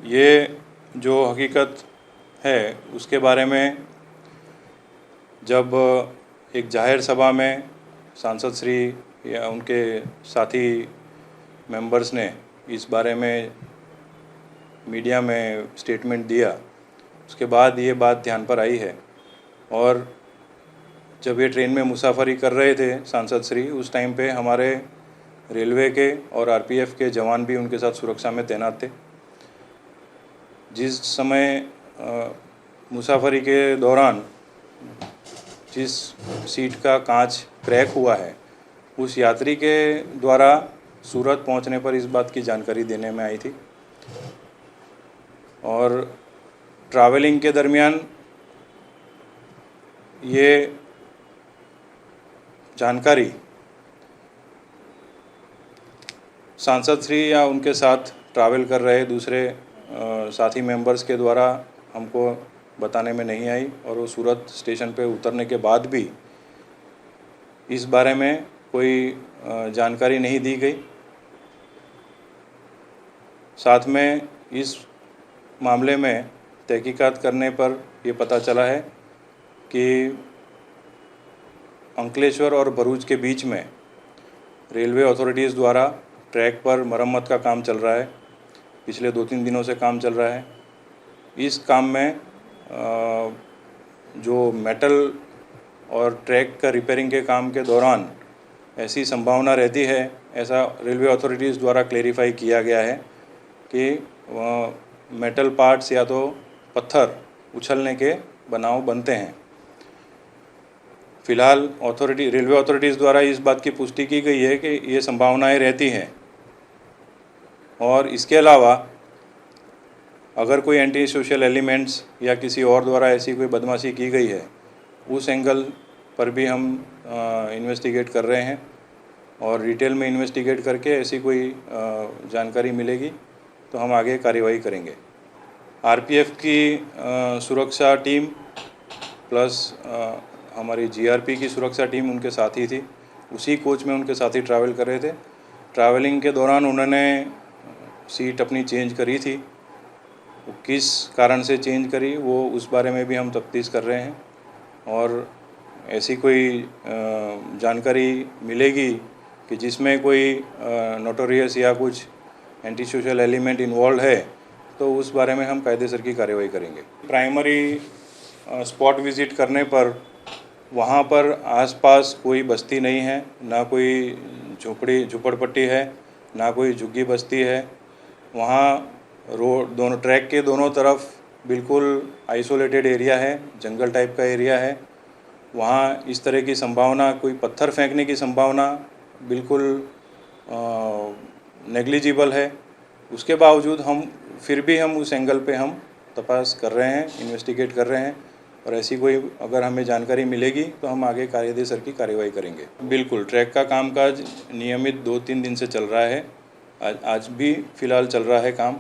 ये जो हकीकत है उसके बारे में जब एक जाहिर सभा में सांसद श्री या उनके साथी मेंबर्स ने इस बारे में मीडिया में स्टेटमेंट दिया, उसके बाद ये बात ध्यान पर आई है। और जब ये ट्रेन में मुसाफरी कर रहे थे सांसद श्री, उस टाइम पे हमारे रेलवे के और आरपीएफ के जवान भी उनके साथ सुरक्षा में तैनात थे। जिस समय मुसाफरी के दौरान जिस सीट का कांच क्रैक हुआ है, उस यात्री के द्वारा सूरत पहुंचने पर इस बात की जानकारी देने में आई थी। और ट्रैवलिंग के दरमियान ये जानकारी सांसद श्री या उनके साथ ट्रैवल कर रहे दूसरे साथी मेंबर्स के द्वारा हमको बताने में नहीं आई, और वो सूरत स्टेशन पे उतरने के बाद भी इस बारे में कोई जानकारी नहीं दी गई। साथ में इस मामले में तहकीकात करने पर ये पता चला है कि अंकलेश्वर और भरूच के बीच में रेलवे अथॉरिटीज़ द्वारा ट्रैक पर मरम्मत का काम चल रहा है। पिछले 2-3 दिनों से काम चल रहा है। इस काम में जो मेटल और ट्रैक का रिपेयरिंग के काम के दौरान ऐसी संभावना रहती है, ऐसा रेलवे अथॉरिटीज़ द्वारा क्लेरिफाई किया गया है कि मेटल पार्ट्स या तो पत्थर उछलने के बनाव बनते हैं। फ़िलहाल रेलवे अथॉरिटीज़ द्वारा इस बात की पुष्टि की गई है कि ये संभावनाएं रहती हैं, और इसके अलावा अगर कोई एंटी सोशल एलिमेंट्स या किसी और द्वारा ऐसी कोई बदमाशी की गई है, उस एंगल पर भी हम इन्वेस्टिगेट कर रहे हैं। और डिटेल में इन्वेस्टिगेट करके ऐसी कोई जानकारी मिलेगी तो हम आगे कार्रवाई करेंगे। आरपीएफ की सुरक्षा टीम प्लस हमारी जीआरपी की सुरक्षा टीम उनके साथ ही थी। उसी कोच में उनके साथी ट्रैवल कर रहे थे। ट्रैवलिंग के दौरान उन्होंने सीट अपनी चेंज करी थी। किस कारण से चेंज करी वो उस बारे में भी हम तफ्तीश कर रहे हैं, और ऐसी कोई जानकारी मिलेगी कि जिसमें कोई नोटोरियस या कुछ एंटी सोशल एलिमेंट इन्वॉल्व है तो उस बारे में हम कायदेसर की कार्रवाई करेंगे। प्राइमरी स्पॉट विज़िट करने पर वहाँ पर आसपास कोई बस्ती नहीं है, ना कोई झुपड़पट्टी है, ना कोई झुग्गी बस्ती है। वहाँ दोनों ट्रैक के दोनों तरफ बिल्कुल आइसोलेटेड एरिया है, जंगल टाइप का एरिया है। वहाँ इस तरह की संभावना, कोई पत्थर फेंकने की संभावना बिल्कुल नेग्लिजिबल है। उसके बावजूद फिर भी हम उस एंगल पे हम तपास कर रहे हैं, इन्वेस्टिगेट कर रहे हैं, और ऐसी कोई अगर हमें जानकारी मिलेगी तो हम आगे कायदेसर की कार्रवाई करेंगे। बिल्कुल, ट्रैक का कामकाज नियमित 2-3 दिन से चल रहा है। आज भी फ़िलहाल चल रहा है काम।